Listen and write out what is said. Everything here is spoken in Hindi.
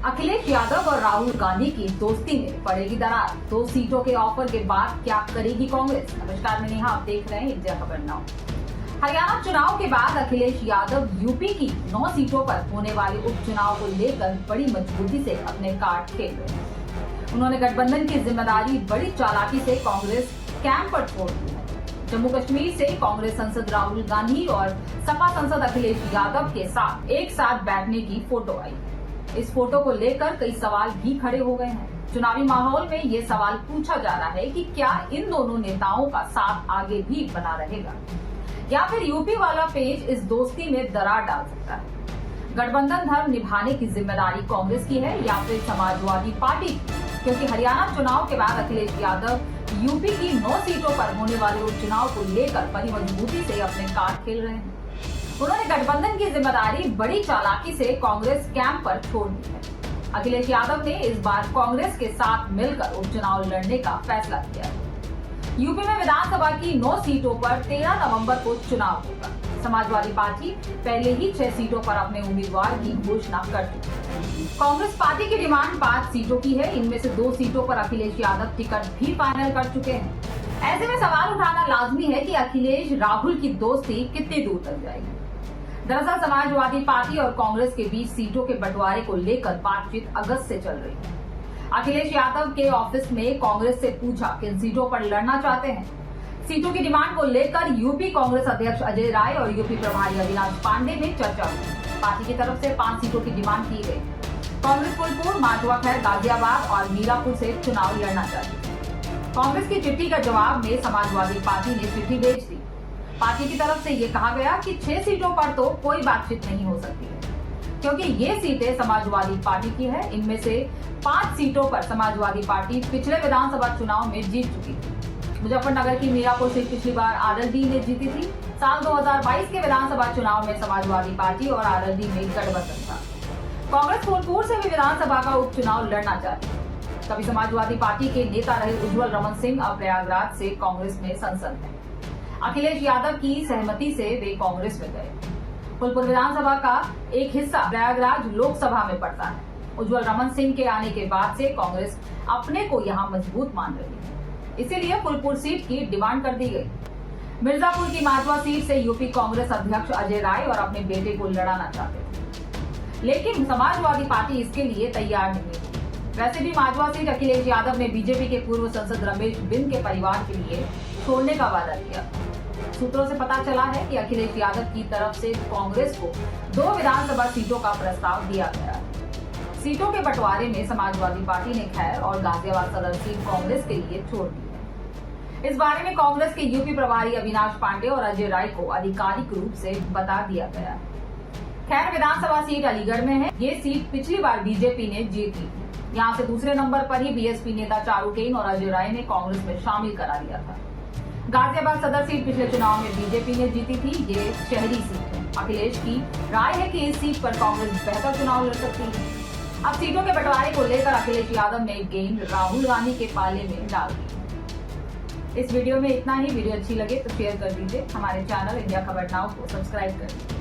अखिलेश यादव और राहुल गांधी की दोस्ती में पड़ेगी दरार। 2 सीटों के ऑफर के बाद क्या करेगी कांग्रेस? नमस्कार, मैं नेहा, आप देख रहे हैं इंडिया खबर नाउ। हरियाणा चुनाव के बाद अखिलेश यादव यूपी की 9 सीटों पर होने वाले उपचुनाव को लेकर बड़ी मजबूती से अपने कार्ड खेल रहे हैं। उन्होंने गठबंधन की जिम्मेदारी बड़ी चालाकी से कांग्रेस कैंप पर छोड़ दी है। जम्मू कश्मीर से कांग्रेस सांसद राहुल गांधी और सपा सांसद अखिलेश यादव के साथ एक साथ बैठने की फोटो आई। इस फोटो को लेकर कई सवाल भी खड़े हो गए हैं। चुनावी माहौल में ये सवाल पूछा जा रहा है कि क्या इन दोनों नेताओं का साथ आगे भी बना रहेगा या फिर यूपी वाला पेज इस दोस्ती में दरार डाल सकता है। गठबंधन धर्म निभाने की जिम्मेदारी कांग्रेस की है या फिर समाजवादी पार्टी की, क्योंकि हरियाणा चुनाव के बाद अखिलेश यादव यूपी की 9 सीटों पर होने वाले उपचुनाव को लेकर बड़ी मजबूती से अपने कार्ड खेल रहे हैं। उन्होंने गठबंधन की जिम्मेदारी बड़ी चालाकी से कांग्रेस कैंप पर छोड़ दी है। अखिलेश यादव ने इस बार कांग्रेस के साथ मिलकर उपचुनाव लड़ने का फैसला किया है। यूपी में विधानसभा की 9 सीटों पर 13 नवंबर को चुनाव होगा। समाजवादी पार्टी पहले ही 6 सीटों पर अपने उम्मीदवार की घोषणा कर चुकी है। कांग्रेस पार्टी की डिमांड 5 सीटों की है। इनमें से 2 सीटों पर अखिलेश यादव टिकट भी फाइनल कर चुके हैं। ऐसे में सवाल उठाना लाजमी है कि अखिलेश राहुल की दोस्ती कितनी दूर तक जाएगी। दरअसल समाजवादी पार्टी और कांग्रेस के बीच सीटों के बंटवारे को लेकर बातचीत अगस्त से चल रही है। अखिलेश यादव के ऑफिस में कांग्रेस से पूछा किन सीटों पर लड़ना चाहते हैं। सीटों की डिमांड को लेकर यूपी कांग्रेस अध्यक्ष अजय राय और यूपी प्रभारी अविनाश पांडे में चर्चा हुई। पार्टी की तरफ से 5 सीटों की डिमांड की गई। कांग्रेस फुलपुर, मांडवा खैर, गाजियाबाद और मीरापुर से चुनाव लड़ना चाहती है। कांग्रेस की चिट्ठी का जवाब में समाजवादी पार्टी ने चिट्ठी भेज दी। पार्टी की तरफ से ये कहा गया कि 6 सीटों पर तो कोई बातचीत नहीं हो सकती है, क्योंकि ये सीटें समाजवादी पार्टी की है। इनमें से 5 सीटों पर समाजवादी पार्टी पिछले विधानसभा चुनाव में जीत चुकी थी। मुजफ्फरनगर की मीरापुर सीट पिछली बार आरएलडी ने जीती थी। साल 2022 के विधानसभा चुनाव में समाजवादी पार्टी और आरएलडी में गठबंधन था। कांग्रेस फूलपुर से भी विधानसभा का उपचुनाव लड़ना चाहती है। कभी समाजवादी पार्टी के नेता रहे उज्जवल रमन सिंह अब प्रयागराज से कांग्रेस में सांसद है। अखिलेश यादव की सहमति से वे कांग्रेस में गए। फुलपुर विधानसभा का एक हिस्सा प्रयागराज लोकसभा में पड़ता है। उज्जवल रमन सिंह के आने के बाद से कांग्रेस अपने को यहां मजबूत मान रही है, इसीलिए फुलपुर सीट की डिमांड कर दी गई। मिर्जापुर की मांडवा सीट से यूपी कांग्रेस अध्यक्ष अजय राय और अपने बेटे को लड़ाना चाहते थे, लेकिन समाजवादी पार्टी इसके लिए तैयार नहीं थी। वैसे भी मांडवा सीट अखिलेश यादव ने बीजेपी के पूर्व सांसद रमेश बिंद के परिवार के लिए छोड़ने का वादा किया। सूत्रों से पता चला है कि अखिलेश यादव की तरफ से कांग्रेस को 2 विधानसभा सीटों का प्रस्ताव दिया गया है। सीटों के बंटवारे में समाजवादी पार्टी ने खैर और गाजियाबाद सदर सीट कांग्रेस के लिए छोड़ दी है। इस बारे में कांग्रेस के यूपी प्रभारी अविनाश पांडे और अजय राय को आधिकारिक रूप से बता दिया गया है। खैर, विधानसभा सीट अलीगढ़ में है। ये सीट पिछली बार बीजेपी ने जीती थी। यहाँ से दूसरे नंबर पर ही बीएसपी नेता चारुकेन और अजय राय ने कांग्रेस में शामिल करा लिया था। गाजियाबाद सदर सीट पिछले चुनाव में बीजेपी ने जीती थी। ये शहरी सीट है। अखिलेश की राय है कि इस सीट पर कांग्रेस बेहतर चुनाव लड़ सकती है। अब सीटों के बंटवारे को लेकर अखिलेश यादव ने गेंद राहुल गांधी के पाले में डाल दी। इस वीडियो में इतना ही। वीडियो अच्छी लगे तो शेयर कर दीजिए। हमारे चैनल इंडिया खबर नाउ को सब्सक्राइब करें।